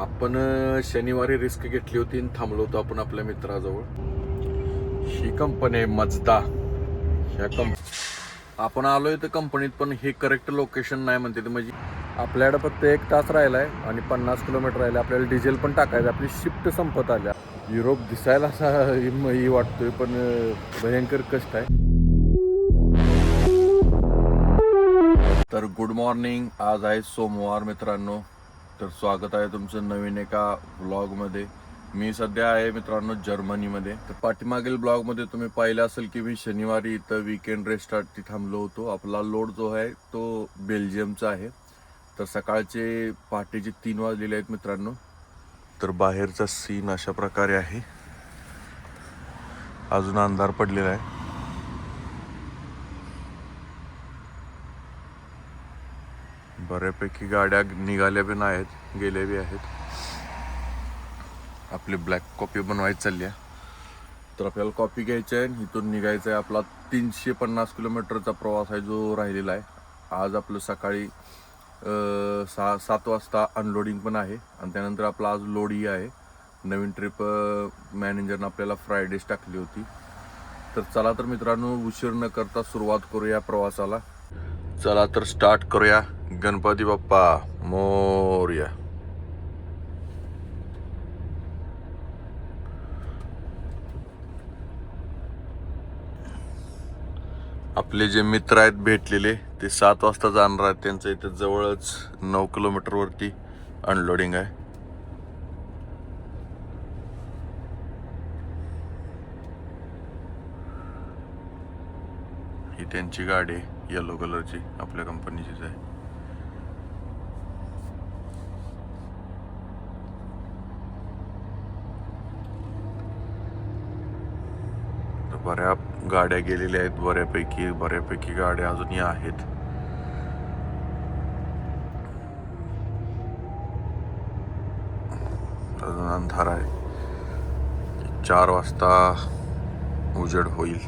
आपण शनिवारी रिस्क घेतली होती आणि थांबलो होतो आपण आपल्या मित्राजवळ. ही कंपनी आहे मजदा. आपण आलोय तर कंपनीत, पण हे करेक्ट लोकेशन नाही म्हणते. म्हणजे आपल्याकडे फक्त 1 तास राहिलाय आणि 50 किलोमीटर राहिले. आपल्याला डिझेल पण टाकायचं. आपली शिफ्ट संपत आल्या. युरोप दिसायला असा ही वाटतोय, पण भयंकर कष्ट आहे. तर गुड मॉर्निंग. आज आहे सोमवार मित्रांनो. तर स्वागत आहे तुमचं नवीन एका व्लॉगमध्ये. मी सध्या आहे मित्रांनो जर्मनीमध्ये. तर पाठीमागील ब्लॉगमध्ये तुम्ही पाहिलं असेल की मी शनिवारी इथं वीकेंड रेस्टॉरंटची थांबलो होतो. आपला लोड जो आहे तो बेल्जियमचा आहे. तर सकाळचे पहाटेचे 3 वाजलेले आहेत मित्रांनो. तर बाहेरचा सीन अशा प्रकारे आहे. अजून अंधार पडलेला आहे. बऱ्यापैकी गाड्या निघाल्या बी आहेत, गेल्या बी आहेत. आपली ब्लॅक कॉफी बनवायची चालली आहे. तर आपल्याला कॉफी घ्यायची आहे आणि इथून निघायचं आहे. आपला 350 किलोमीटरचा प्रवास आहे जो राहिलेला आहे. आज आपलं सकाळी 7 वाजता अनलोडिंग पण आहे आणि त्यानंतर आपला आज लोडही आहे. नवीन ट्रिप मॅनेजरनं आपल्याला फ्रायडेज टाकली होती. तर चला तर मित्रांनो, उशीर न करता सुरुवात करूया प्रवासाला. चला तर स्टार्ट करूया. गणपती बाप्पा मोरया. आपले जे मित्र आहेत भेटलेले ते 7 वाजता जाणार आहेत. त्यांचं इथं जवळच 9 किलोमीटरवरती अनलोडिंग आहे. ही त्यांची गाडी आहे, येलो कलरची, आपल्या कंपनीचीच आहे. बऱ्या गाड्या गेलेल्या आहेत. बऱ्यापैकी गाड्या अजूनही आहेत. अजून अंधार आहे. 4 वाजता उजेड होईल.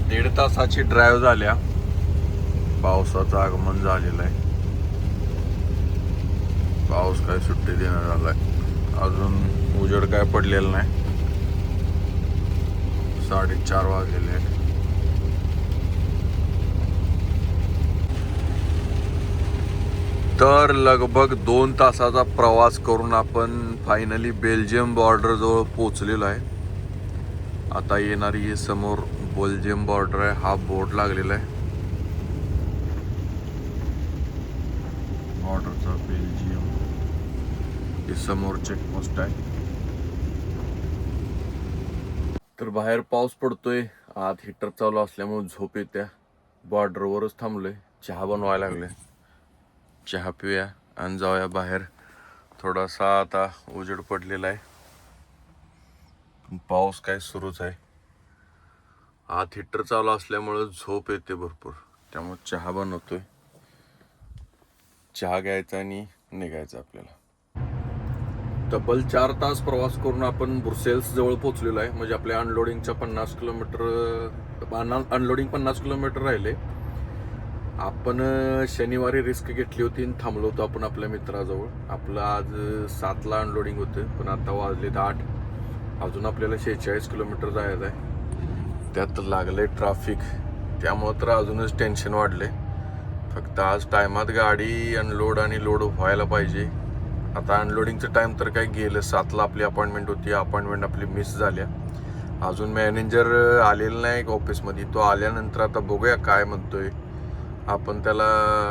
दीड तासाची ड्राईव्ह झाल्या. पावसाचं आगमन झालेलं आहे. पाऊस काय सुट्टी देणार झालाय. अजून उजेड काय पडलेलं नाही. 4:30 वाजलेले आहेत. तर लगभग 2 तासाचा प्रवास करून आपण फायनली बेल्जियम बॉर्डर जवळ पोहोचलेलो आहे. आता येणारी ही समोर बेल्जियम बॉर्डर आहे. हा बोर्ड लागलेला आहे बॉर्डरचा, बेल्जियम. हे समोर चेकपोस्ट आहे. तर बाहेर पाऊस पडतोय. आत हीटर चालू असल्यामुळे झोप येत्या. बॉर्डरवरच थांबलोय. चहा बनवायला लागले. चहा पिऊया आणि जाऊया बाहेर. थोडासा आता उजेड पडलेला आहे. पाऊस काय सुरूच आहे. आत हीटर चालू असल्यामुळे झोप येते भरपूर. त्यामुळे चहा बनवतोय. चहा घ्यायचा आणि निघायचं आपल्याला. तब्बल 4 तास प्रवास करून आपण ब्रुसेल्स जवळ पोहोचलेलो आहे. म्हणजे आपल्या अनलोडिंगच्या 50 किलोमीटर राहिले. आपण शनिवारी रिस्क घेतली होती आणि थांबलो होतो आपण आपल्या मित्राजवळ. आपलं आज 7ला अनलोडिंग होतं, पण आता वाजलेत 8. अजून आपल्याला 46 किलोमीटर जायचं आहे. त्यात लागलंय ट्रॅफिक, त्यामुळं तर अजूनच टेन्शन वाढले. फक्त आज टायमात गाडी अनलोड आणि लोड व्हायला पाहिजे. आता अनलोडिंगचं टाइम तर काय गेलं. 7ला आपली अपॉइंटमेंट होती. अपॉइंटमेंट आपली मिस झाल्या. अजून मॅनेजर आलेला नाही ऑफिसमध्ये. तो आल्यानंतर आता बघूया काय म्हणतोय. आपण त्याला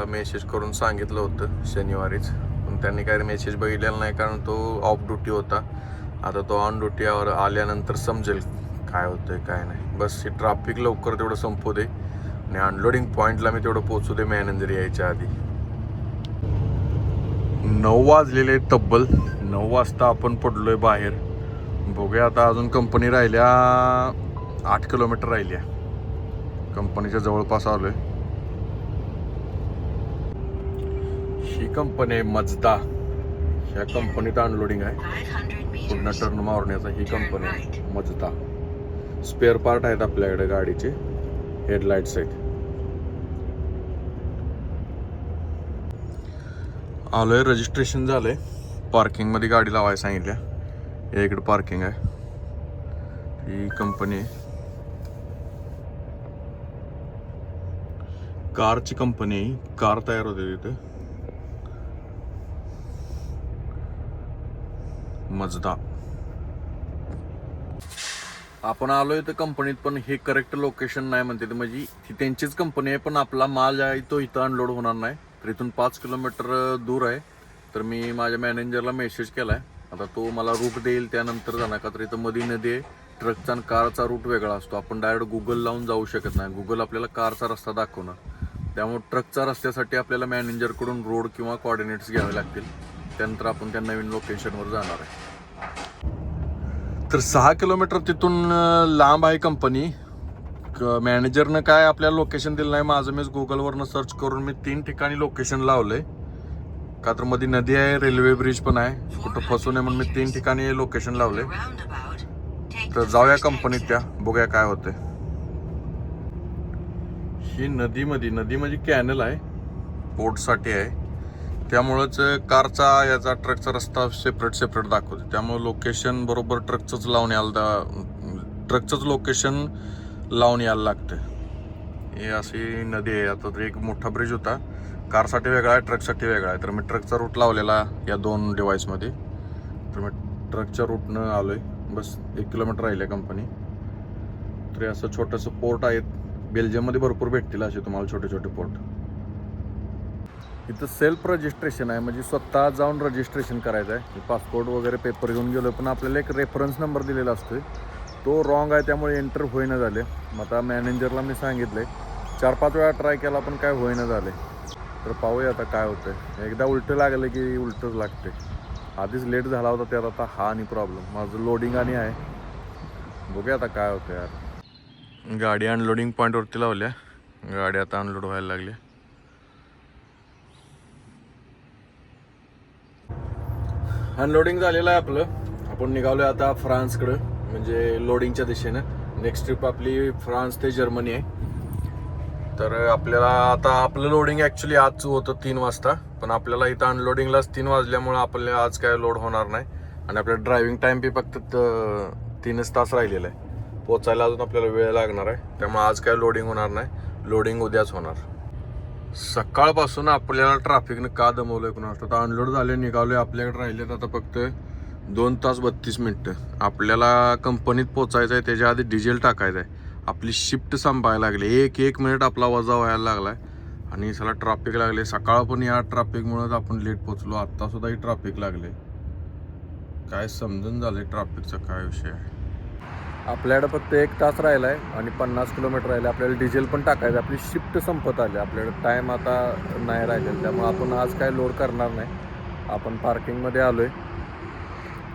मेसेज करून सांगितलं होतं शनिवारीच, पण त्यांनी काय मेसेज बघितलेला नाही, कारण तो ऑफ ड्युटी होता. आता तो ऑन ड्युटीवर आल्यानंतर समजेल काय होतंय काय नाही. बस हे ट्रॅफिक लवकर तेवढं संपू दे आणि अनलोडिंग पॉईंटला मी तेवढं पोहोचू दे मॅनेजर यायच्या आधी. 9 वाजलेले तब्बल. 9 वाजता आपण पडलोय बाहेर. बघूया आता. अजून कंपनी राहिल्या 8 किलोमीटर राहिल्या. कंपनीच्या जवळपास आलोय. ही कंपनी आहे मजदा. ह्या कंपनीत अनलोडिंग आहे. पुन्हा टर्न मारण्याचा ही कंपनी आहे मजदा. स्पेअर पार्ट आहेत आपल्याकडे गाडीचे. हेडलाईट्स आहेत. आलोय, रजिस्ट्रेशन झालंय. पार्किंगमध्ये गाडी लावायला सांगितल्या. या इकडे पार्किंग आहे. ही कंपनी आहे, कारची कंपनी आहे. कार तयार होते तिथे. मजदा. आपण आलोय तर कंपनीत, पण हे करेक्ट लोकेशन नाही म्हणते. म्हणजे ती त्यांचीच कंपनी आहे, पण आपला माल आहे तो इथं अनलोड होणार नाही. तर इथून 5 किलोमीटर दूर आहे. तर मी माझ्या मॅनेजरला मेसेज केलाय. आता तो मला रूट देईल, त्यानंतर जाणार. का तर इथं मध्ये नदी आहे. ट्रकचा आणि कारचा रूट वेगळा असतो. आपण डायरेक्ट गुगल लावून जाऊ शकत नाही. गुगल आपल्याला कारचा रस्ता दाखवणार. त्यामुळे ट्रकचा रस्त्यासाठी आपल्याला मॅनेजरकडून रोड किंवा कोऑर्डिनेट्स घ्यावे लागतील. त्यानंतर आपण त्या नवीन लोकेशनवर जाणार आहे. तर 6 किलोमीटर तिथून लांब आहे कंपनी. मॅनेजरनं काय आपल्याला लोकेशन दिलं नाही. माझं मीच गुगलवरनं सर्च करून मी 3 ठिकाणी लोकेशन लावलंय. का तर मध्ये नदी आहे, रेल्वे ब्रिज पण आहे, कुठं फसू नये म्हणून मी 3 ठिकाणी लोकेशन लावले. तर जाऊया कंपनीत, त्या बघूया काय होते. ही नदी म्हणजे कॅनल आहे, पोर्टसाठी आहे. त्यामुळंच कारचा याचा ट्रकचा रस्ता सेपरेट दाखवते. त्यामुळे लोकेशन बरोबर ट्रकचंच लोकेशन लावून यायला लागते. हे अशी नदी आहे. आता तर एक मोठा ब्रिज होता, कारसाठी वेगळा आहे, ट्रकसाठी वेगळा आहे. तर मी ट्रकचा रूट लावलेला या 2 डिव्हाइसमध्ये. तर मी ट्रकच्या रूटनं आलोय. बस 1 किलोमीटर राहिले कंपनी. तर असं छोटंसं पोर्ट आहे. बेल्जियममध्ये भरपूर भेटतील असे तुम्हाला छोटे छोटे पोर्ट. इथं सेल्फ रजिस्ट्रेशन आहे, म्हणजे स्वतः जाऊन रजिस्ट्रेशन करायचं आहे. पासपोर्ट वगैरे पेपर घेऊन गेलो, पण आपल्याला एक रेफरन्स नंबर दिलेला असतो, तो रॉंग आहे. त्यामुळे एंटर होईना झाले. मग आता मॅनेजरला मी सांगितलं आहे, 4-5 वेळा ट्राय केला पण काय होईना झाले. तर पाहूया आता काय होतं. एकदा उलटं लागलं की उलटंच लागते. आधीच लेट झाला होता त्यात, आता हा आणि प्रॉब्लेम. माझं लोडिंग आणि आहे. बघूया आता काय होतं यार. गाडी अनलोडिंग पॉईंटवरती लावल्या. गाडी आता अनलोड व्हायला लागली. अनलोडिंग झालेलं आहे आपलं. आपण निघालोय आता फ्रान्सकडं, म्हणजे लोडिंगच्या दिशेनं. नेक्स्ट ट्रिप आपली फ्रान्स ते जर्मनी आहे. तर आपल्याला आता आपलं लोडिंग ॲक्च्युली आज होतं 3 वाजता, पण आपल्याला इथं अनलोडिंगलाच 3 वाजल्यामुळं आपल्याला आज काय लोड होणार नाही. आणि आपलं ड्रायव्हिंग टाईम बी फक्त 3च तास राहिलेला आहे. पोचायला अजून आपल्याला वेळ लागणार आहे. त्यामुळे आज काय लोडिंग होणार नाही. लोडिंग उद्याच होणार. सकाळपासून आपल्याला ट्रॅफिकनं का दमवलंय कुणा. आता अनलोड झाले, निघालोय. आपल्याकडे राहिलेत आता फक्त 2 तास 32 मिनिटं. आपल्याला कंपनीत पोचायचं आहे, त्याच्या आधी डिझेल टाकायचं आहे. आपली शिफ्ट संपायला लागली. एक मिनिट आपला वजा व्हायला लागलाय. आणि सगळा ट्रॅफिक लागले. सकाळ पण या ट्रॅफिकमुळेच आपण लेट पोचलो. आत्ता सुद्धा ही ट्रॅफिक लागले. काय समजून झालंय ट्रॅफिकचा काय विषय आहे. आपल्याकडे फक्त 1 तास राहिला आहे आणि 50 किलोमीटर राहिले. आपल्याला डिझेल पण टाकायचं. आपली शिफ्ट संपत आली. आपल्याकडे टाईम आता नाही राहिलेला. त्यामुळे आपण आज काय लोड करणार नाही. आपण पार्किंगमध्ये आलो आहे.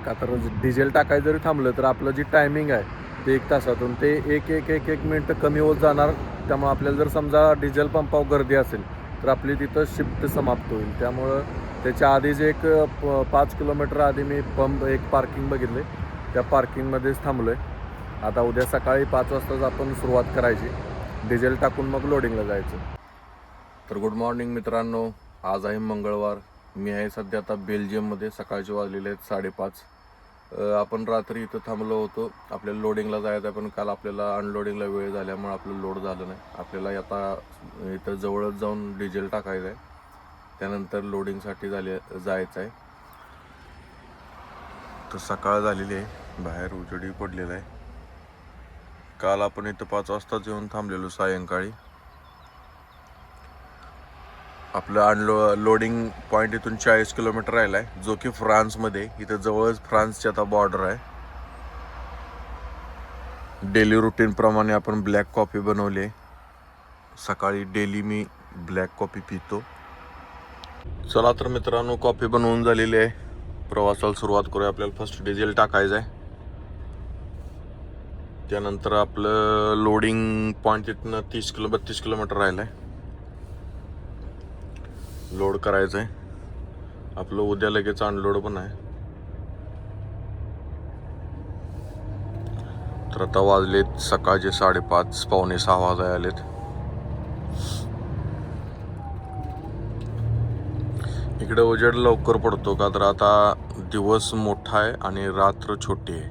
का तर डिझेल टाकायचं जरी थांबलं तर आपलं जी टायमिंग आहे ते 1 तासातून ते एक मिनिट कमी होत जाणार. त्यामुळे आपल्याला जर समजा डिझेल पंपावर गर्दी असेल तर आपली तिथं शिफ्ट समाप्त होईल. त्यामुळं त्याच्या आधीच एक 5 किलोमीटर आधी मी एक पार्किंग बघितले. त्या पार्किंगमध्येच थांबलो आहे. आता उद्या सकाळी 5 वाजताच आपण सुरुवात करायची. डिझेल टाकून मग लोडिंगला जायचं. तर गुड मॉर्निंग मित्रांनो. आज आहे मंगळवार. मी आहे सध्या आता बेल्जियममध्ये. सकाळचे वाजलेले आहेत 5:30. आपण रात्री इथं थांबलो होतो. आपल्याला लोडिंगला जायचं आहे, पण काल आपल्याला अनलोडिंगला वेळ झाल्यामुळे आपलं लोड झालं नाही. आपल्याला आता इथं जवळच जाऊन डिझेल टाकायचं आहे. त्यानंतर लोडिंगसाठी जायचं आहे. तर सकाळ झालेली आहे. बाहेर उजेडी पडलेला आहे. काल आपण इथं 5 वाजताच येऊन थांबलेलो सायंकाळी. आपलं लोडिंग पॉईंट इथून 40 किलोमीटर राहिला आहे, जो की फ्रान्समध्ये. इथं जवळच फ्रान्सची आता बॉर्डर आहे. डेली रुटीनप्रमाणे आपण ब्लॅक कॉफी बनवली आहे. सकाळी डेली मी ब्लॅक कॉफी पितो. चला तर मित्रांनो, कॉफी बनवून झालेली आहे. प्रवासाला सुरुवात करूया. आपल्याला फर्स्ट डिझेल टाकायचं आहे. त्यानंतर आपलं लोडिंग पॉईंट इथनं 32 किलोमीटर राहिलं आहे. लोड करायचं आहे. आपलं उद्या लगेच अनलोड पण आहे. तर आता वाजलेत सकाळचे 5:30, पावणे 6 वाजाय आलेत. इकडे उजेड लवकर पडतो का तर आता दिवस मोठा आहे आणि रात्र छोटी आहे.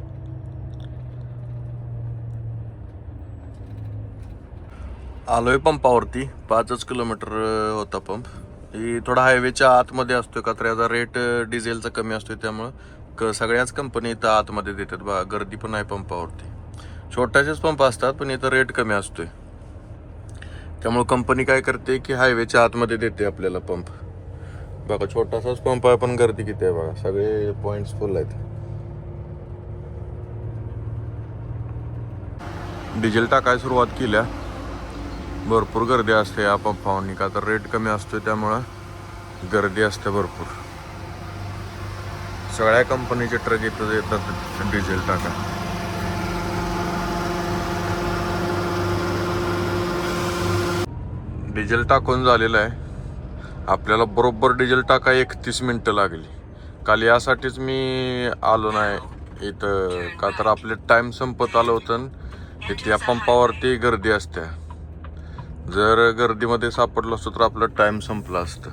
आलोय पंपावरती. 5 किलोमीटर होता पंप. ही थोडा हायवेच्या आतमध्ये असतोय का तर याचा रेट डिझेलचा कमी असतोय, त्यामुळं सगळ्याच कंपनी इथं आतमध्ये देतात बघा. गर्दी पण आहे पंपावरती. छोटासेच पंप असतात पण इथं रेट कमी असतोय, त्यामुळे कंपनी काय करते की हायवेच्या आतमध्ये देते आपल्याला पंप. बघा छोटासाच पंप आहे पण गर्दी किती आहे बघा. सगळे पॉइंट्स फुल आहेत. डिझेल टाकायला सुरुवात केल्या. भरपूर गर्दी असते या पंपावरनी का तर रेट कमी असतोय, त्यामुळं गर्दी असते भरपूर. सगळ्या कंपनीचे ट्रक इथं येतात डिझेल टाका. डिझेल टाकून झालेलं आहे. आपल्याला बरोबर डिझेल टाका 31 मिनिटं लागली. काल यासाठीच मी आलो नाही इथं का तर आपले टाइम संपत आलं होतं. इथे या पंपावरती गर्दी असते. जर गर्दीमध्ये सापडलो असतो तर आपलं टाइम संपलं असतं,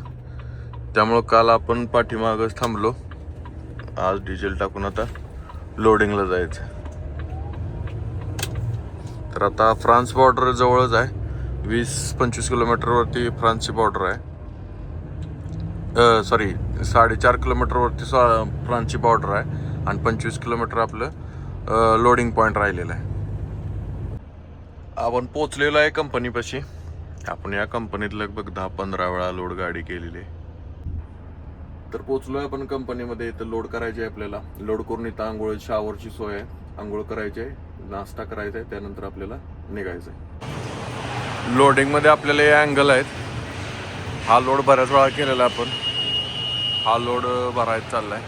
त्यामुळं काल आपण पाठीमागच थांबलो. आज डिझेल टाकून आता लोडिंगला जायचं. तर आता फ्रान्स बॉर्डर जवळच आहे. 20-25 किलोमीटरवरती फ्रान्सची बॉर्डर आहे. सॉरी 4.5 किलोमीटरवरती फ्रान्सची बॉर्डर आहे आणि 25 किलोमीटर आपलं लोडिंग पॉईंट राहिलेलं आहे. आपण पोचलेलो आहे कंपनीपाशी. आपण या कंपनीत लगभग 10-15 वेळा लोड गाडी केलेली आहे. तर पोचलोय आपण कंपनीमध्ये. इथं लोड करायचे आहे आपल्याला. लोड करून इथं आंघोळ शावरची सोय आहे. आंघोळ करायची आहे, नाश्ता करायचा आहे, त्यानंतर आपल्याला निघायचं आहे. लोडिंगमध्ये आपल्याला हे अँगल आहेत. हा लोड बऱ्याच वेळा केलेला आपण. हा लोड भरायचा चाललाय.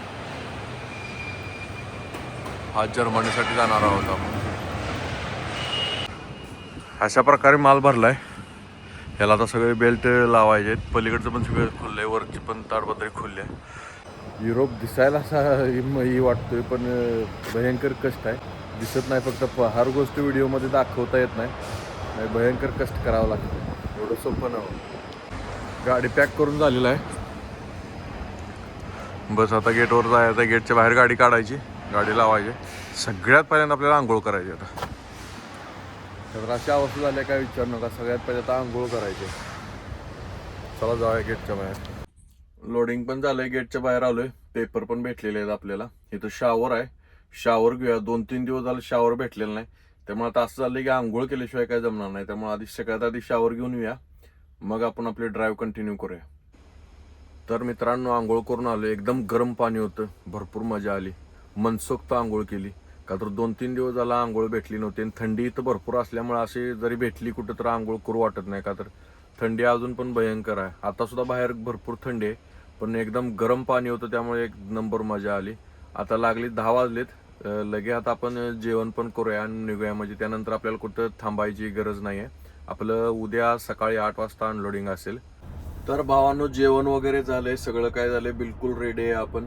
हा जर्मनीसाठी जाणार आहोत आपण. अशा प्रकारे माल भरलाय. ह्याला आता सगळे बेल्ट लावायचे आहेत. पलीकडचं पण सगळं खुललंय, वरची पण ताडपत्री खुलली आहे. युरोप दिसायला असा वाटतोय पण भयंकर कष्ट आहे. दिसत नाही, फक्त हर गोष्ट व्हिडिओमध्ये दाखवता येत नाही. भयंकर कष्ट करावं लागतं. एवढं सोपं नव्हतं. गाडी पॅक करून झालेलं आहे. बस आता गेटवर जायचं. गेटच्या बाहेर गाडी काढायची, गाडी लावायची. सगळ्यात पहिल्यांदा आपल्याला आंघोळ करायची. आता तर अशा अवस्था झाल्या काय विचार नका. सगळ्यात पहिले आता आंघोळ करायचे. चला जाऊया गेटच्या बाहेर. लोडिंग पण झालंय, गेटच्या बाहेर आलोय. पेपर पण भेटलेले आहेत आपल्याला. इथं शावर आहे, शावर घेऊया. 2-3 दिवस झाले शावर भेटलेलं नाही, त्यामुळे आता असं झालंय की आंघोळ केल्याशिवाय काय जमणार नाही. त्यामुळे आधी सगळ्यात आधी शावर घेऊन येऊया, मग आपण आपली ड्राईव्ह कंटिन्यू करूया. तर मित्रांनो आंघोळ करून आलो. एकदम गरम पाणी होतं, भरपूर मजा आली. मनसोक्त आंघोळ केली का तर 2-3 दिवस झाला आंघोळ भेटली नव्हती. आणि थंडी इथं भरपूर असल्यामुळे अशी जरी भेटली कुठं तर आंघोळ करू वाटत नाही, का तर थंडी अजून पण भयंकर आहे. आता सुद्धा बाहेर भरपूर थंडी आहे, पण एकदम गरम पाणी होतं, त्यामुळे एक नंबर मजा आली. आता लागली 10 वाजलेत. लगे आता आपण जेवण पण करूया आणि निघूया. म्हणजे त्यानंतर आपल्याला कुठं थांबायची गरज नाही आहे. आपलं उद्या सकाळी 8 वाजता अनलोडिंग असेल. तर भावांनो जेवण वगैरे झालंय, सगळं काय झालंय, बिलकुल रेडी आहे आपण.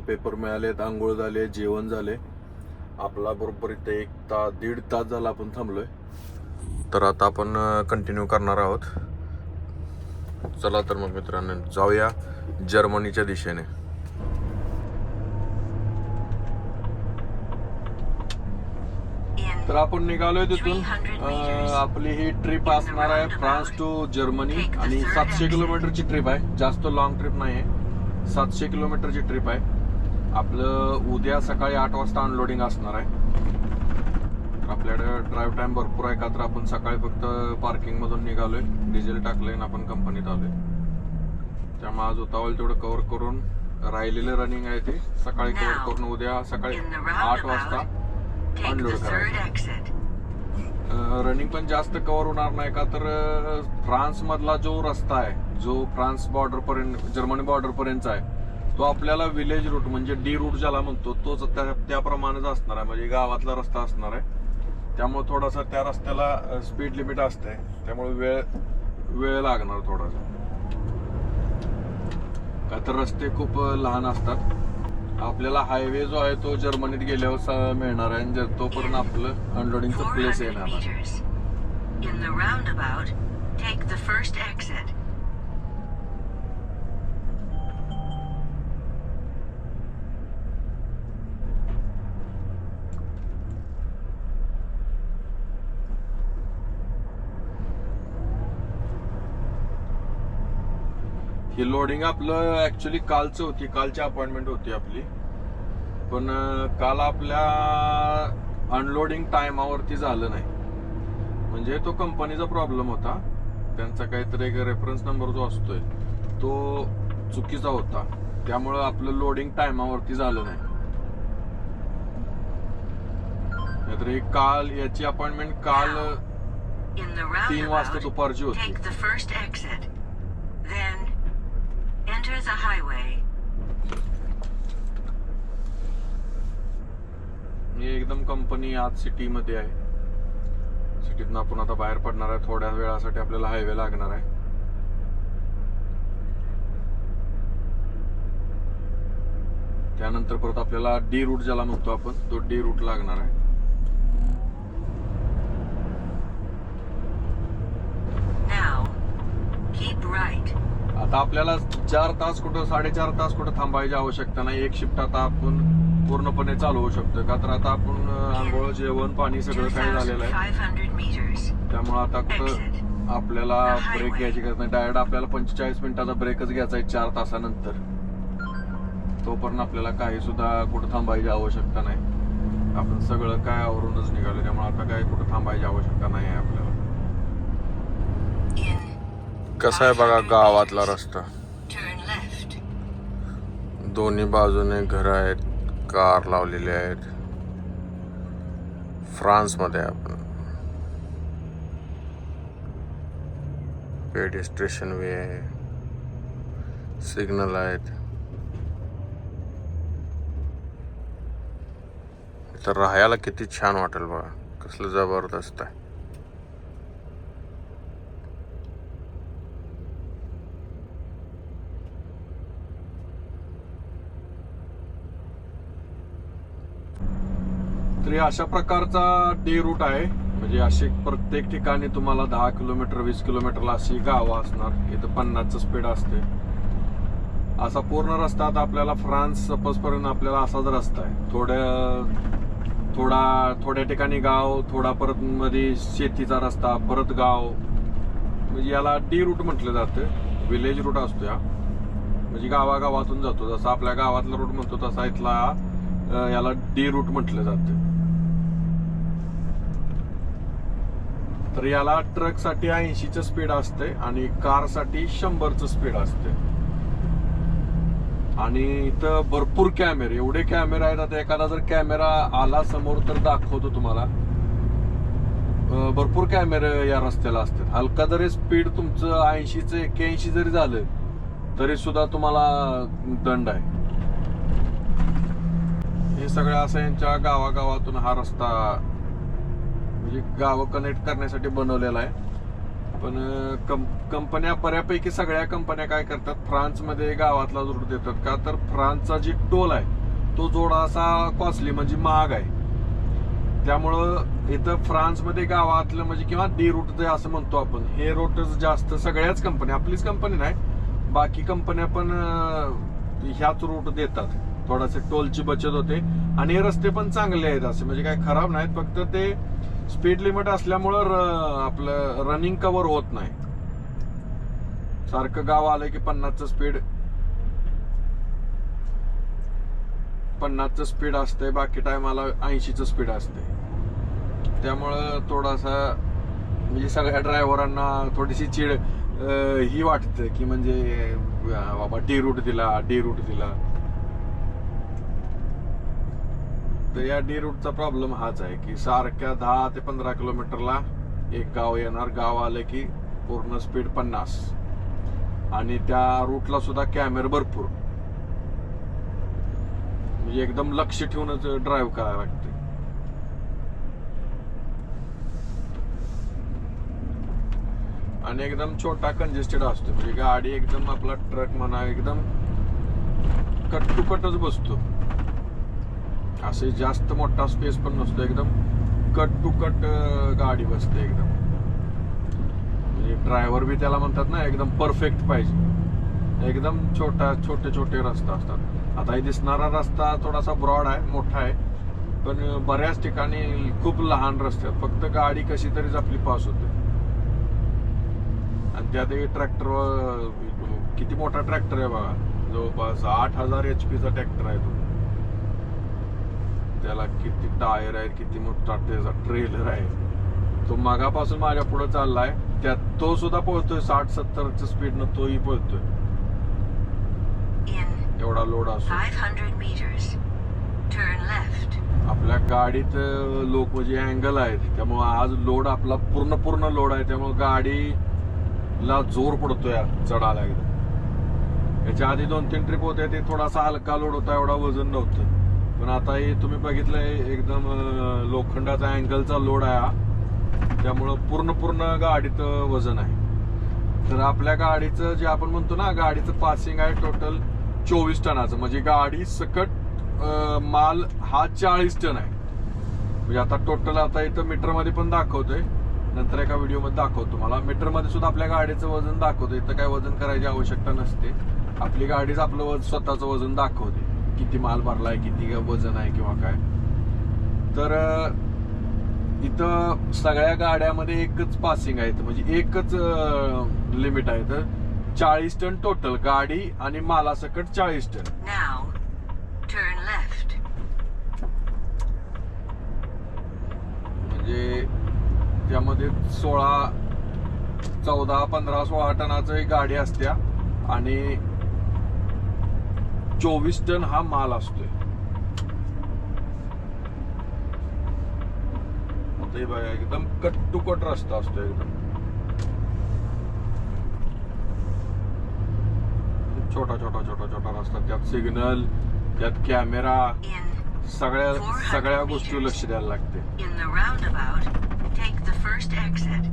पेपर मिळालेत, आंघोळ झाले, जेवण झाले. आपला बरोबर इथे 1-1.5 तास झाला आपण थांबलोय. तर आता आपण कंटिन्यू करणार आहोत. चला तर मग मित्रांनो जाऊया जर्मनीच्या दिशेने. तर आपण निघालोय तिथून. आपली ही ट्रिप असणार आहे फ्रान्स टू जर्मनी आणि 700 किलोमीटरची ट्रिप आहे. जास्त लॉंग ट्रिप नाही आहे, 700 किलोमीटरची ट्रिप आहे. आपलं उद्या सकाळी 8 वाजता अनलोडिंग असणार आहे. आपल्याकडे ड्राईव्ह टाइम भरपूर आहे, का तर आपण सकाळी फक्त पार्किंग मधून निघालोय, डिझेल टाकलंय आणि आपण कंपनीत आलोय. त्यामुळे आज उतावळ तेवढं कव्हर करून राहिलेलं रनिंग आहे ते सकाळी कव्हर करून उद्या सकाळी 8 वाजता अनलोड करायचं. रनिंग पण जास्त कव्हर होणार नाही, का तर फ्रान्स मधला जो रस्ता आहे, जो फ्रान्स बॉर्डर पर्यंत, जर्मनी बॉर्डर पर्यंतचा आहे, तो आपल्याला विलेज रूट म्हणजे डी रूट ज्याला म्हणतो तोच त्याप्रमाणेच असणार आहे. म्हणजे गावातला रस्ता असणार आहे. त्यामुळे थोडासा त्या रस्त्याला स्पीड लिमिट असते, त्यामुळे वेळ लागणार थोडासा, का तर रस्ते खूप लहान असतात. आपल्याला हायवे जो आहे तो जर्मनीत गेल्यावर मिळणार आहे, आणि तोपर्यंत आपलं अनलोडिंगचं प्लेस येणार आहे. ही लोडिंग आपलं ऍक्च्युली कालचं होती, कालची अपॉइंटमेंट होती आपली, पण काल आपल्या अनलोडिंग टायमावरती झालं नाही. म्हणजे तो कंपनीचा प्रॉब्लेम होता, त्यांचा काहीतरी एक रेफरन्स नंबर जो असतोय तो चुकीचा होता, त्यामुळं आपलं लोडिंग टायमावरती झालं नाही. नाहीतर काल याची अपॉइंटमेंट काल 3 वाजता दुपारची होती. ही एकदम कंपनी आज सिटी मध्ये आहे. सिटीतून आपण आता बाहेर पडणार आहे. थोड्या वेळासाठी आपल्याला हायवे लागणार आहे. त्यानंतर परत आपल्याला डी रूट ज्याला म्हणतो आपण, तो डी रूट लागणार आहे. आता आपल्याला 4 तास कुठं 4.5 तास कुठं थांबायची आवश्यकता नाही. एक शिफ्ट आता आपण पूर्णपणे चालू होऊ शकतो, का तर आता आपण आंघोळ, जेवण, पाणी सगळं काही झालेलं आहे. त्यामुळे आता कुठं आपल्याला ब्रेक घ्यायची गरज नाही. डायरेक्ट आपल्याला 45 मिनिटाचा ब्रेकच घ्यायचा आहे 4 तासानंतर. तोपर्यंत आपल्याला काही सुद्धा कुठं थांबायची आवश्यकता नाही. आपण सगळं काय आवरूनच निघालो, त्यामुळे आता काय कुठं थांबायची आवश्यकता नाही आहे आपल्याला. कसा आहे बघा गावातला रस्ता. दोन्ही बाजूने घर आहेत, कार लावलेले आहेत. फ्रान्स मध्ये आपण पेडिस्ट्रेशन वे आहे, सिग्नल आहेत. इथं राहायला किती छान वाटेल बघा, कसलं जबरदस्त आहे. तरी अशा प्रकारचा डे रूट आहे. म्हणजे असे प्रत्येक ठिकाणी तुम्हाला 10 किलोमीटर 20 किलोमीटरला अशी गावं असणार. इथं 50चं स्पीड असते. असा पूर्ण रस्ता आता आपल्याला फ्रान्स पर्यंत आपल्याला असाच रस्ता आहे. थोड्या ठिकाणी गाव, थोडा परत मध्ये शेतीचा रस्ता, परत गाव. म्हणजे याला डी रूट म्हटलं जातं. विलेज रूट असतो या, म्हणजे गावागावातून जातो. जसा आपल्या गावातला रूट म्हणतो तसा इथला याला डी रूट म्हटलं जातं. तर याला ट्रक साठी 80चं स्पीड असते आणि कार साठी 100चं स्पीड असते. आणि इथं भरपूर कॅमेरे, एवढे कॅमेरे आहेत. आता एखादा जर कॅमेरा आला समोर तर दाखवतो तुम्हाला. भरपूर कॅमेरे या रस्त्याला असतात. हलका जरी स्पीड तुमचं 80चं 81 जरी झालं तरी सुद्धा तुम्हाला दंड आहे. हे सगळं असं यांच्या गावागावातून हा रस्ता म्हणजे गावं कनेक्ट करण्यासाठी बनवलेला आहे. पण कंपन्या बऱ्यापैकी सगळ्या कंपन्या काय करतात, फ्रान्समध्ये गावातला रूट देतात. का तर फ्रान्सचा जी टोल आहे तो थोडासा कॉस्टली म्हणजे महाग आहे. त्यामुळं इथं फ्रान्समध्ये गावातलं म्हणजे किंवा डी रूट जे असं म्हणतो आपण, हे रूटच जास्त सगळ्याच कंपन्या, आपलीच कंपनी नाही, बाकी कंपन्या पण ह्याच रूट देतात. थोडासे टोलची बचत होते आणि हे रस्ते पण चांगले आहेत, असे म्हणजे काही खराब नाहीत. फक्त ते स्पीड लिमिट असल्यामुळं आपलं रनिंग कव्हर होत नाही. सारखं गाव आलं की 50चं स्पीड असते, बाकी टायमाला 80चं स्पीड असते. त्यामुळं थोडासा म्हणजे सगळ्या ड्रायव्हरांना थोडीशी चिड ही वाटते की म्हणजे बाबा डी रूट दिला. तर या डी रूटचा प्रॉब्लेम हाच आहे की सारख्या 10 ते 15 किलोमीटरला एक गाव येणार. गाव आलं की पूर्ण स्पीड 50. आणि त्या रूटला सुद्धा कॅमेरे भरपूर, म्हणजे एकदम लक्ष ठेवूनच ड्राईव्ह करायला लागते. आणि एकदम छोटा कंजेस्टेड असतो, म्हणजे गाडी एकदम आपला ट्रक म्हणा एकदम कट टू कटच बसतो. असे जास्त मोठा स्पेस पण नसतो, एकदम कट टू कट गाडी बसते एकदम. म्हणजे ड्रायव्हर बी त्याला म्हणतात ना एकदम परफेक्ट पाहिजे. एकदम छोटे रस्ते असतात. आता हे दिसणारा रस्ता थोडासा ब्रॉड आहे, मोठा आहे, पण बऱ्याच ठिकाणी खूप लहान रस्ते आहेत. फक्त गाडी कशी तरीच आपली पास होते. आणि त्यात ट्रॅक्टर किती मोठा ट्रॅक्टर आहे बघा, जवळपास 8000 HP चा ट्रॅक्टर आहे तो. त्याला किती टायर आहेत, किती मोठा त्याचा ट्रेलर आहे. तो मागापासून माझ्या पुढे चाललाय, त्यात तो सुद्धा पळतोय 60-70 स्पीडनं, तोही पळतोय. एवढा लोड असतो. 500 meters turn left. आपल्या गाडीत लोक म्हणजे अँगल आहेत, त्यामुळे आज लोड आपला पूर्ण लोड आहे, त्यामुळे गाडीला जोर पडतोय चढायला एकदम. याच्या आधी 2-3 ट्रिप होते ते थोडासा हलका लोड होता, एवढा वजन नव्हतं. पण आता हे तुम्ही बघितलंय एकदम लोखंडाचा अँगलचा लोड आहे हा, त्यामुळं पूर्ण गाडीत वजन आहे. तर आपल्या गाडीचं जे आपण म्हणतो ना, गाडीचं पासिंग आहे टोटल 24 टनाचं, म्हणजे गाडी सकट माल हा 40 टन आहे. म्हणजे आता टोटल आता इथं मीटरमध्ये पण दाखवतोय, नंतर एका व्हिडिओमध्ये दाखवतो मला. मीटरमध्ये सुद्धा आपल्या गाडीचं वजन दाखवतो. इथं काय वजन करायची आवश्यकता नसते, आपली गाडीच आपलं स्वतःचं वजन दाखवते, किती माल भरलाय, किती वजन आहे किंवा काय. तर इथं सगळ्या गाड्यामध्ये एकच पासिंग आहे, म्हणजे एकच लिमिट आहे. तर 40 टन टोटल गाडी आणि मालासकट 40 टन. Now turn left. म्हणजे त्यामध्ये 16, 14, 15, 16 टनाचं एक गाडी असत्या आणि 24 टन हा माल असतोय. आता हे बघा, एकदम कट टू कट रस्ता असतो एकदम. छोटा रस्ता, त्यात सिग्नल, त्यात कॅमेरा, सगळ्या गोष्टी लक्ष द्यायला लागते. In the roundabout, take the first exit.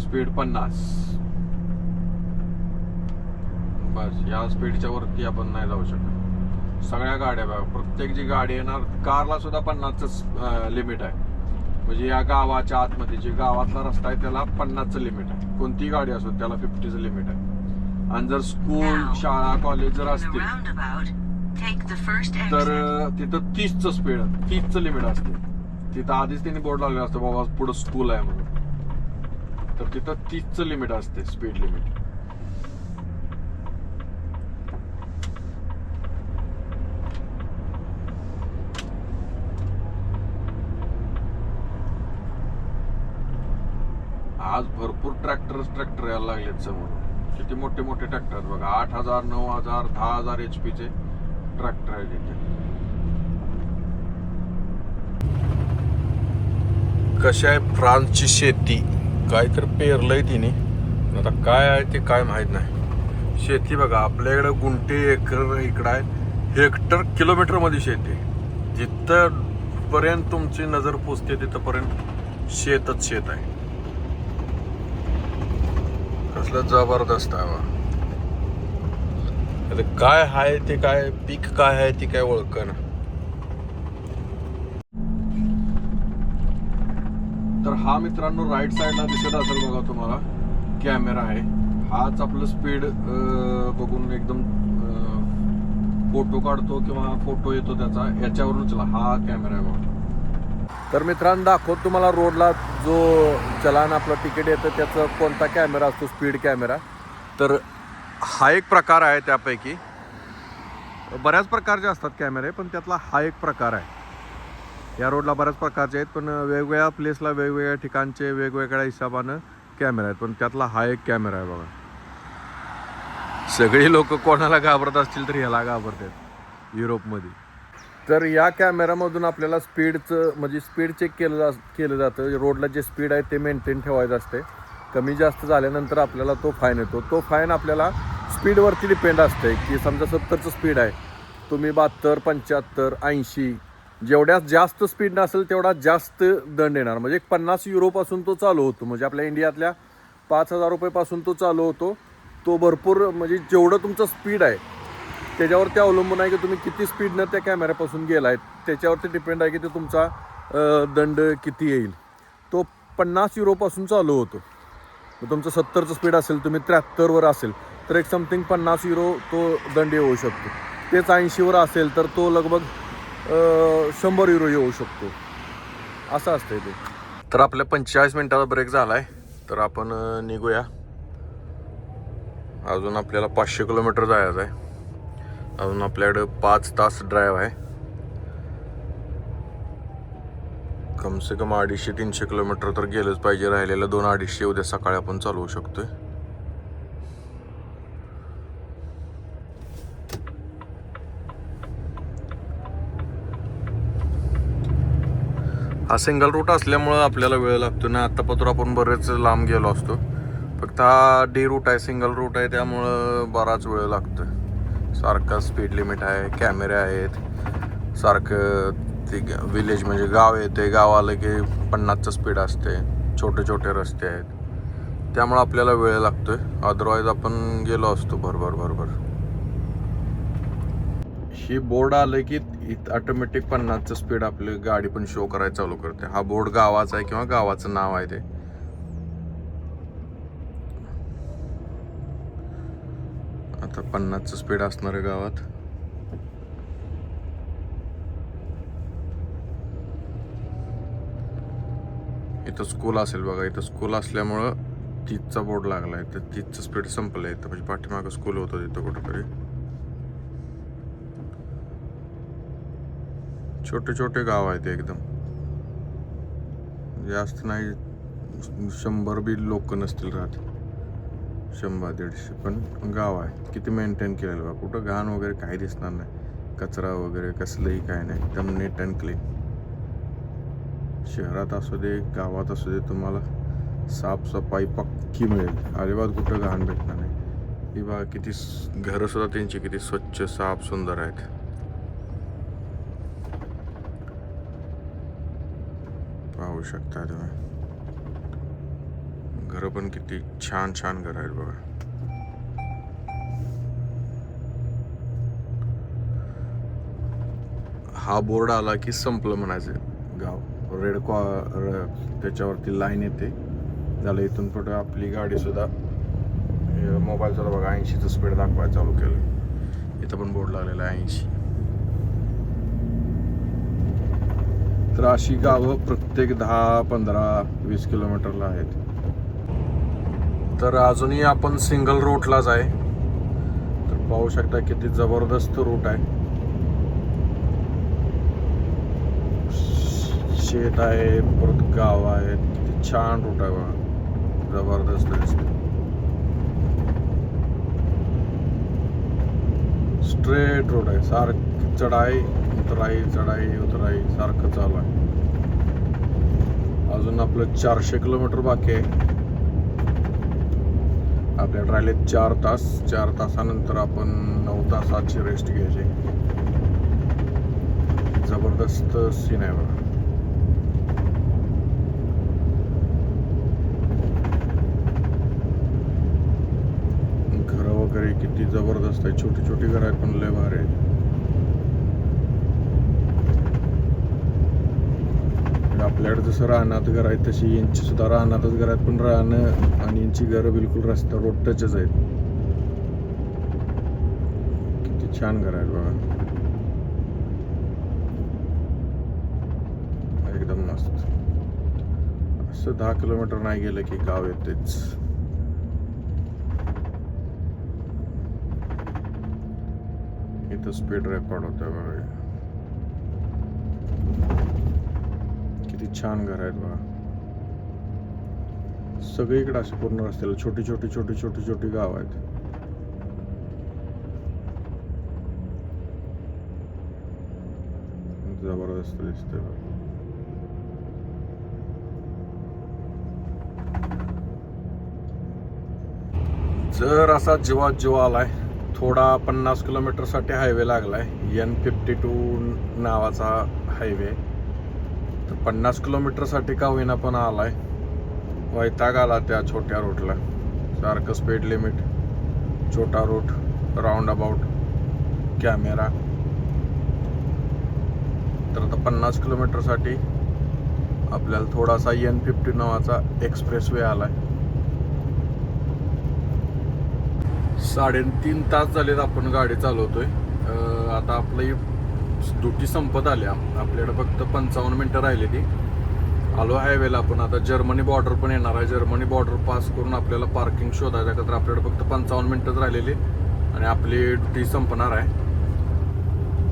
Speed 50. बस या स्पीडच्या वरती आपण नाही जाऊ शकत. सगळ्या गाड्या बघा, प्रत्येक जी गाडी येणार, कारला सुद्धा 50च लिमिट आहे. म्हणजे या गावाच्या आतमध्ये जे गावातला रस्ता आहे त्याला 50चं लिमिट आहे. कोणतीही गाडी असो त्याला 50चं लिमिट आहे. आणि जर स्कूल, शाळा, कॉलेज जर असतील तर तिथं 30चं स्पीड, 30चं लिमिट असते. तिथं आधीच त्यांनी बोर्ड लावलेला असतं, बाबा पुढं स्कूल आहे म्हणून. तर तिथं 30चं लिमिट असते, स्पीड लिमिट. आज भरपूर ट्रॅक्टर यायला लागलेत समोर. किती मोठे ट्रॅक्टर आहेत बघा, 8000, 9000, 10000 HP चे ट्रॅक्टर आहेत इथे. कशी आहे फ्रान्सची शेती, काय तर पेरलंय तिने, आता काय आहे ते काय माहित नाही. शेती बघा, आपल्याकडे गुंठे, एकर इकडं आहे, हेक्टर किलोमीटर मध्ये शेती. जिथपर्यंत तुमची नजर पोचते तिथपर्यंत शेतच शेत आहे. कसलं जबरदस्त आहे. काय आहे ते, काय पीक काय आहे ते काय ओळखना. तर हा मित्रांनो राईट साईडला दिसत असेल बघा तुम्हाला, कॅमेरा आहे. हाच आपलं स्पीड बघून एकदम फोटो काढतो किंवा फोटो येतो त्याचा, याच्यावरून चला हा कॅमेरा आहे बघा. तर मित्रांनो दाखवतो तुम्हाला रोडला जो चलान आपलं तिकीट येतं त्याचं कोणता कॅमेरा असतो, स्पीड कॅमेरा. तर हा एक प्रकार आहे, त्यापैकी बऱ्याच प्रकारचे असतात कॅमेरे, पण त्यातला हा एक प्रकार आहे. या रोडला बऱ्याच प्रकारचे आहेत, पण वेगवेगळ्या प्लेसला वेगवेगळ्या ठिकाणचे वेगवेगळ्या हिशोबानं कॅमेरा आहेत. पण त्यातला हा एक कॅमेरा आहे बघा. सगळी लोक कोणाला घाबरत असतील तर ह्याला घाबरतात युरोपमध्ये. तर या कॅमेरामधून आपल्याला स्पीडचं म्हणजे स्पीड चेक केलं जातं. रोडला जे स्पीड आहे ते मेंटेन ठेवायचं असते. कमी जास्त झाल्यानंतर आपल्याला तो फाईन येतो. तो फाईन आपल्याला स्पीडवरती डिपेंड असते, की समजा 70चं स्पीड आहे, तुम्ही 72, 75, 80 जेवढ्यात जास्त स्पीड नसेल तेवढा जास्त दंड येणार. म्हणजे 50 युरोपासून तो चालू होतो. म्हणजे आपल्या इंडियातल्या 5000 रुपयेपासून तो चालू होतो. तो भरपूर म्हणजे जेवढं तुमचं स्पीड आहे त्याच्यावरती अवलंबून आहे की तुम्ही किती स्पीडनं त्या कॅमेऱ्यापासून गेला आहे, त्याच्यावरती डिपेंड आहे की ते तुमचा दंड किती येईल. तो 50 युरोपासून चालू होतो. मग तुमचं 70चं स्पीड असेल, तुम्ही 73वर असेल तर एक समथिंग 50 युरो तो दंड येऊ शकतो. तेच 80वर असेल तर तो लगभग 100 युरो येऊ शकतो. असं असतंय ते. तर आपल्या 45 मिनिटाचा ब्रेक झाला आहे. तर आपण निघूया. अजून आपल्याला 500 किलोमीटर जायचं आहे. अजून आपल्याकडं 5 तास ड्राईव्ह आहे. कम से कम 250-300 किलोमीटर तर गेलंच पाहिजे. राहिलेलं 200-250 उद्या सकाळी आपण चालवू शकतोय. हा सिंगल रूट असल्यामुळं आपल्याला वेळ लागतो ना. आत्तापासून आपण बरेच लांब गेलो असतो. फक्त हा डी रूट आहे, सिंगल रूट आहे, त्यामुळं बराच वेळ लागतो. सारखं स्पीड लिमिट आहे, कॅमेरे आहेत, सारखं ते विलेज म्हणजे गाव येते, गाव आलं की 50चं स्पीड असते, छोटे छोटे रस्ते आहेत, त्यामुळं आपल्याला वेळ लागतोय. अदरवाईज आपण गेलो असतो भरभर. ही बोर्ड आलं की ऑटोमॅटिक 50चं स्पीड आपली गाडी पण शो करायला चालू करते. हा बोर्ड गावाचा आहे किंवा गावाचं नाव आहे ते. आता 50चं स्पीड असणार आहे गावात. इथं स्कूल असेल बघा. इथं स्कूल असल्यामुळं 30चा बोर्ड लागलाय. तर 30चं स्पीड संपलंय. तर म्हणजे पाठीमागं स्कूल होतं तिथं कुठंतरी. छोटे छोटे गाव आहेत एकदम, जास्त नाही. 100 बी लोक नसतील राहत, 100-150, पण गाव आहे. किती मेंटेन केलेलं बा. कुठं घाण वगैरे काही दिसणार नाही, कचरा वगैरे कसलंही काय नाही, एकदम नीट अँड क्लीन. शहरात असू दे, गावात असू दे, तुम्हाला साफसफाई पक्की मिळेल. अजिबात कुठं घाण भेटणार नाही. ही बा किती घरं सुद्धा त्यांची किती स्वच्छ, साफ, सुंदर आहेत. पाहू शकता तुम्ही. घरं पण किती छान छान घरं आहेत बघा. हा बोर्ड आला की संपलं म्हणायचं गाव. रेड त्याच्यावरती लाईन येते. झालं. इथून पुढे आपली गाडी सुद्धा, मोबाईल सुद्धा बघा 80चं स्पीड दाखवायला चालू केलं. इथं पण बोर्ड लागलेला आहे 80. तर अशी गावं प्रत्येक 10, 15, 20 किलोमीटरला आहेत. तर अजूनही आपण सिंगल रूटलाच आहे. तर पाहू शकता किती जबरदस्त रूट आहे. शेत आहे, परत गाव आहेत. किती छान रूट आहे बघा, जबरदस्त दिसते. स्ट्रेट रोड आहे, सारखं चढाई उतराई, चढाई उतराई सारखं चालू आहे. अजून आपलं 400 किलोमीटर बाकी आहे. आपल्याला राहिले 4 तास. 4 तासानंतर आपण 9 तासाची रेस्ट घ्यायची. जबरदस्त सीन आहे बघा. घरं वगैरे किती जबरदस्त आहे. छोटी छोटी घरं आहेत पण लय भारी आहेत. आपल्याकडे जसं रानात घर आहेत तशी यांची सुद्धा रानातच घर आहेत, पण रानं आणि यांची घरं बिलकुल रस्ता रोड टचच आहेत. किती छान घर आहेत बघा, एकदम मस्त. असं 10 किलोमीटर नाही गेलं की गाव येतेच. इथं स्पीड रेकॉर्ड होतोय बघा. किती छान घर आहेत बघा. सगळीकडे असे पूर्ण रस्त्याला छोटी छोटी छोटी छोटी छोटी गाव आहेत. जबरदस्त दिसतंय बघा. जर असा जीवात जीव आलाय. थोडा 50 किलोमीटरसाठी हायवे लागलाय, N52 नावाचा हायवे. तर 50 किलोमीटरसाठी का होईना पण आलाय. वैताग आला त्या छोट्या रूटला. सारखं स्पीड लिमिट, छोटा रूट, राऊंड अबाउट, कॅमेरा. तर आता 50 किलोमीटरसाठी आपल्याला थोडासा N50 नावाचा एक्सप्रेस वे आलाय. 3.5 तास झालेत आपण गाडी चालवतोय. आता आपली ड्युटी संपत आल्या. आपल्याकडे फक्त 55 मिनटं राहिली ती. आलो हायवेला. आपण आता जर्मनी बॉर्डर पण येणार आहे. जर्मनी बॉर्डर पास करून आपल्याला पार्किंग शोधायचं का तर आपल्याकडे फक्त 55 मिनिटच राहिलेली आणि आपली ड्युटी संपणार आहे.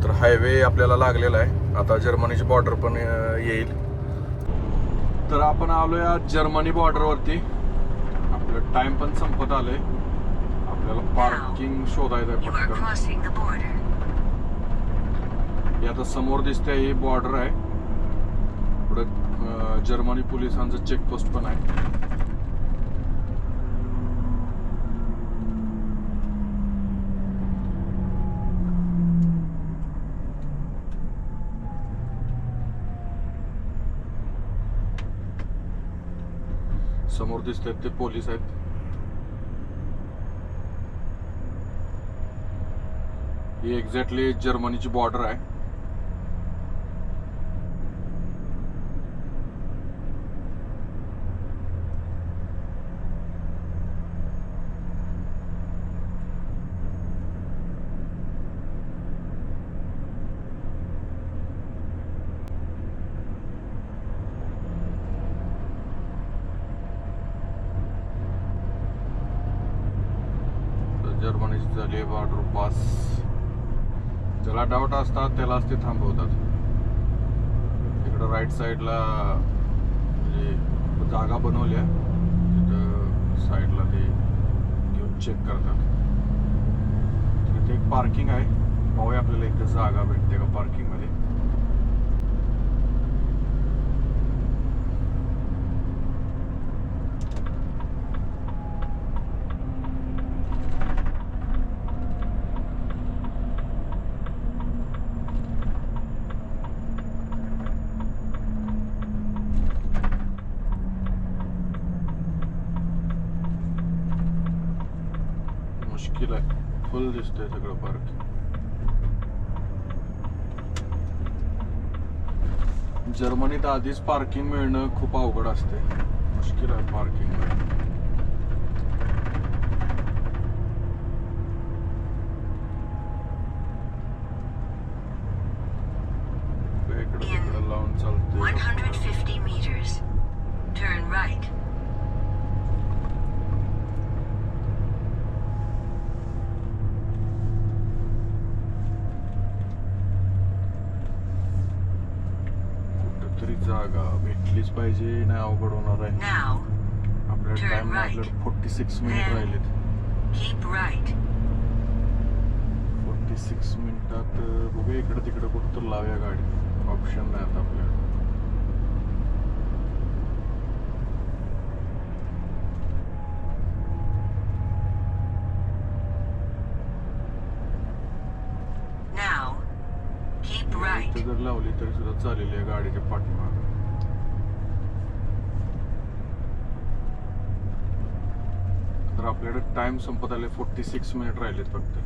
तर हायवे आपल्याला लागलेला आहे. आता जर्मनीची बॉर्डर पण येईल. तर आपण आलोय आज जर्मनी बॉर्डरवरती. आपलं टाइम पण संपत आलंय. आपल्याला पार्किंग शोधायचं आहे You are पटकन. crossing the border. हे आता समोर दिसते ही बॉर्डर आहे. पुढे जर्मनी पोलिसांचं चेकपोस्ट पण आहे. समोर दिसतात ते पोलीस आहेत. ही एक्झॅक्टली जर्मनीची बॉर्डर आहे. जर्मनीची झाली बॉर्डर पास. ज्याला डाऊट असतात त्यालाच ते थांबवतात. इकडं राईट साईडला म्हणजे जागा बनवल्या तिथं साईडला ते घेऊन चेक करतात. तिथे एक पार्किंग आहे. पाहूया आपल्याला इथे जागा भेटते का पार्किंग मध्ये. मुश्किल आहे. फुल दिसतंय सगळं पार्किंग. जर्मनीत आधीच पार्किंग मिळणं खूप अवघड असते. मुश्किल आहे पार्किंग. इकडे तिकडे लावून चालते. 150 meters. Turn right. तरी जागा भेटलीच पाहिजे. नाही अवघड होणार आहे. Now, आपल्याला turn टाइम right. आपल्याला 46 मिनिट राहिलेत. keep right. 46 मिनिटात बघूया इकडे तिकडे कुठं तर लावूया गाडी. ऑप्शन नाही आता आपल्याला. Now, keep right. इथे जर लावली तरी सुद्धा चालेल या गाडीच्या पाठीमागे. तर आपल्याकडे टाइम संपत आले. 46 मिनिट राहिलेत फक्त.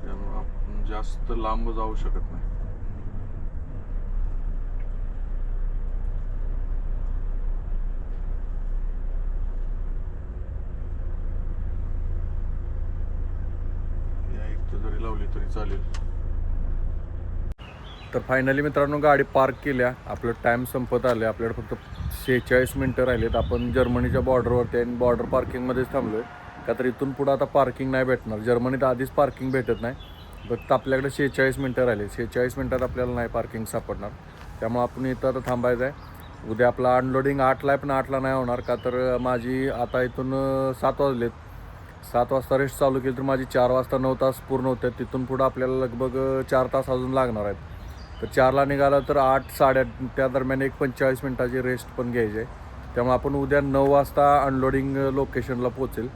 त्यामुळे आपण जास्त लांब जाऊ शकत नाही. या इथं जरी लावली तरी चालेल. तर फायनली मित्रांनो गाडी पार्क केल्या. आपलं टाइम संपत आले. आपल्याकडे फक्त 46 मिनिटं राहिलेत. आपण जर्मनीच्या बॉर्डरवरती आणि बॉर्डर पार्किंगमध्येच थांबलोय. का तर इथून पुढं आता पार्किंग नाही भेटणार. जर्मनीत आधीच पार्किंग भेटत नाही. फक्त आपल्याकडे 46 मिनिटं राहिले. 46 मिनिटात आपल्याला नाही पार्किंग सापडणार. त्यामुळे आपण इथं आता थांबायचं आहे. उद्या आपला अनलोडिंग 8ला आहे पण 8ला नाही होणार. का तर माझी आता इथून 7 वाजलेत. 7 वाजता रेस्ट चालू केली तर माझी 4 वाजता 9 तास पूर्ण होतात. तिथून पुढं आपल्याला लगभग 4 तास अजून लागणार आहेत. तर 4ला निघाला तर 8 साडेआठ त्या दरम्यान एक 45 मिनिटाची रेस्ट पण घ्यायची आहे. त्यामुळे आपण उद्या 9 वाजता अनलोडिंग लोकेशनला पोहोचेल.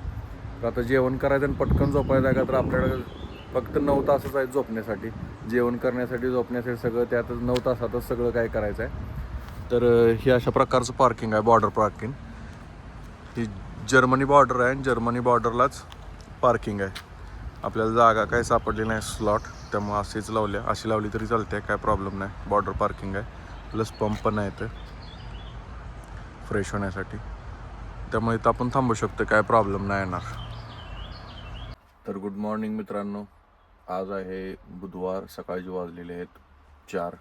तर आता जेवण करायचं आणि पटकन झोपायचं आहे. का तर आपल्याकडे फक्त 9 तासच आहेत झोपण्यासाठी. जेवण करण्यासाठी झोपण्यासाठी सगळं त्यातच 9 तासातच सगळं काय करायचं आहे. तर हे अशा प्रकारचं पार्किंग आहे. Border parking. ही जर्मनी बॉर्डर आहे. जर्मनी बॉर्डरलाच पार्किंग आहे. आपल्याला जागा काय सापडली नाही स्लॉट. त्यामुळे अशीच लावल्या. अशी लावली तरी चालते. काय प्रॉब्लेम नाही. बॉर्डर पार्किंग आहे. प्लस पंप पण आहे इथं फ्रेश होण्यासाठी. त्यामुळे इथं आपण थांबू शकतो. काय प्रॉब्लेम नाही येणार. तर गुड मॉर्निंग मित्रांनो. आज आहे बुधवार. सकाळचे वाजलेले आहेत 4.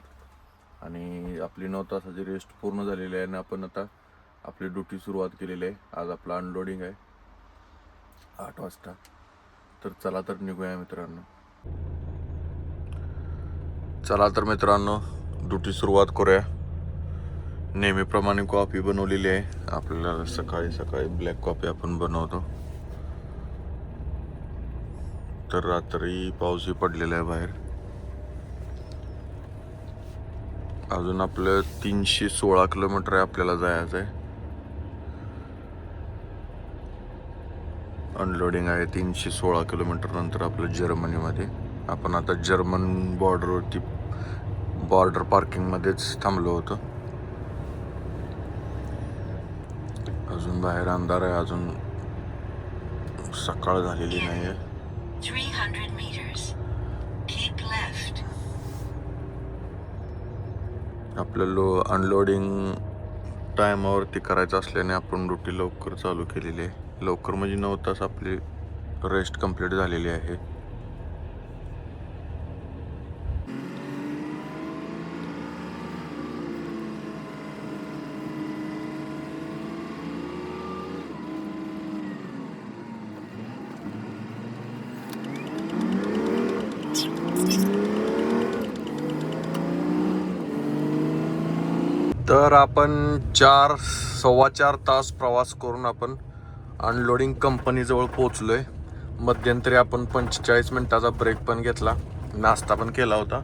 आणि आपली 9 तासाची रेस्ट पूर्ण झालेली आहे आणि आपण आता आपली ड्युटी सुरुवात केलेली आहे. आज आपलं अनलोडिंग आहे 8 वाजता. तर चला तर निघूया मित्रांनो. चला तर मित्रांनो ड्युटी सुरुवात करूया. नेहमीप्रमाणे कॉफी बनवलेली आहे. आपल्याला सकाळी सकाळी ब्लॅक कॉफी आपण बनवतो. तर रात्री पाऊसही पडलेला आहे बाहेर. अजून आपलं 316 किलोमीटर आहे आपल्याला जायचं आहे. अनलोडिंग आहे 316 किलोमीटर नंतर आपलं जर्मनीमध्ये. आपण आता जर्मन बॉर्डरवरती बॉर्डर पार्किंगमध्येच थांबलो होतो. अजून बाहेर अंधार आहे, अजून सकाळ झालेली नाही आहे. 300 meters. Keep left. आपल्याला अनलोडिंग टायमावरती करायचं असल्याने आपण ड्युटी लवकर चालू केलेली आहे. लवकर म्हणजे 9 तास आपली रेस्ट कंप्लीट झालेली आहे. तर आपण 4-4.25 तास प्रवास करून आपण अनलोडिंग कंपनीजवळ पोहोचलोय. मध्यंतरी आपण 45 मिनिटाचा ब्रेक पण घेतला, नाश्ता पण केला होता.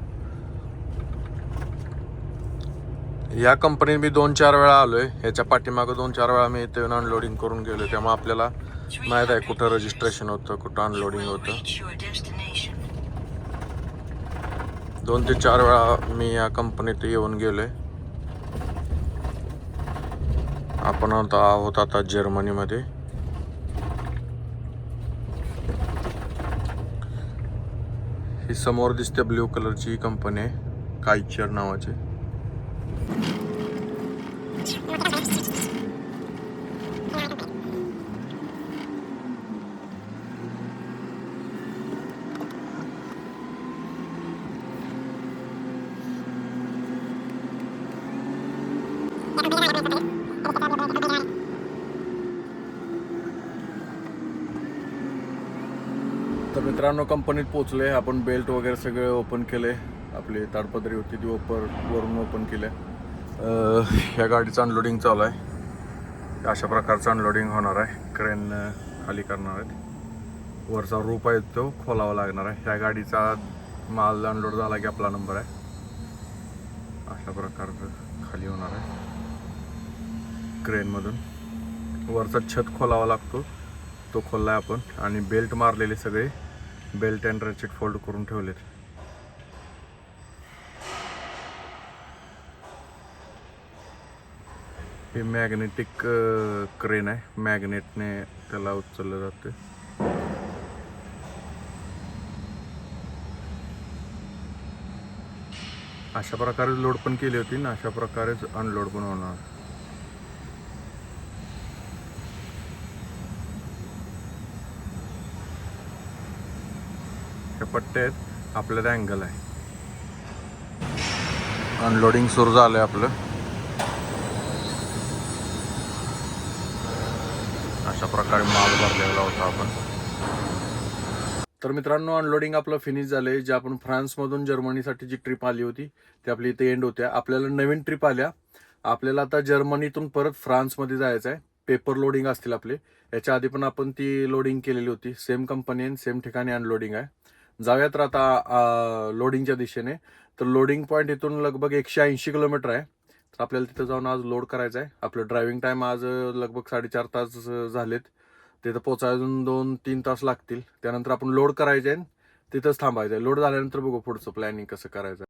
या कंपनीत मी 2-4 वेळा आलोय. ह्याच्या पाठीमागं 2-4 वेळा मी इथे येऊन अनलोडिंग करून गेलो. त्यामुळे आपल्याला माहीत आहे कुठं रजिस्ट्रेशन होतं, कुठं You अनलोडिंग will होतं. reach your destination. 2 ते 4 वेळा मी या कंपनीत येऊन गेलोय. आपण आहोत आता जर्मनीमध्ये. ही समोर दिसते ब्ल्यू कलरची कंपनी आहे, कायचर नावाची. तर मित्रांनो कंपनीत पोचले. आपण बेल्ट वगैरे सगळे ओपन केले. आपली ताडपदरी होती ती वरून ओपन केल्या. ह्या गाडीचं अनलोडिंग चालू आहे. अशा प्रकारचं अनलोडिंग होणार आहे. क्रेन खाली करणार आहेत. वरचा रूप आहे तो खोलावा लागणार आहे. ह्या गाडीचा माल अनलोड झाला की आपला नंबर आहे. अशा प्रकारचं खाली होणार आहे क्रेनमधून. वरचा छत खोलावा लागतो, तो खोलला आहे आपण. आणि बेल्ट मारलेले सगळे बेल्ट अँड रॅचेट फोल्ड करून ठेवलेत. हे मॅग्नेटिक क्रेन आहे, मॅग्नेटने त्याला उचललं जाते. अशा प्रकारे लोड पण केली होती ना, अशा प्रकारेच अनलोड पण होणार. हे पट्टे आहेत, आपल्याला अँगल आहे. अनलोडिंग सुरू झालंय आपलं. अशा प्रकारे माल भरलेला होता आपण. तर मित्रांनो अनलोडिंग आपलं फिनिश झालंय. जे आपण फ्रान्समधून जर्मनीसाठी जी ट्रिप आली होती ती आपली इथे एंड होत्या. आपल्याला नवीन ट्रिप आल्या. आपल्याला आता जर्मनीतून परत फ्रान्समध्ये जायचं आहे. पेपर लोडिंग असतील आपले. याच्या आधी पण आपण ती लोडिंग केलेली होती. सेम कंपनी आणि सेम ठिकाणी अनलोडिंग आहे. जाऊयात तर आता लोडिंगच्या दिशेने. तर लोडिंग पॉईंट इथून लगभग 180 किलोमीटर आहे. तर आपल्याला तिथं जाऊन आज लोड करायचं आहे. आपलं ड्रायव्हिंग टाईम आज लगभग 4.5 तास झालेत. तिथं पोचायला अजून 2-3 तास लागतील. त्यानंतर आपण लोड करायचे आहे, तिथंच थांबायचं आहे. लोड झाल्यानंतर बघू पुढचं प्लॅनिंग कसं करायचं.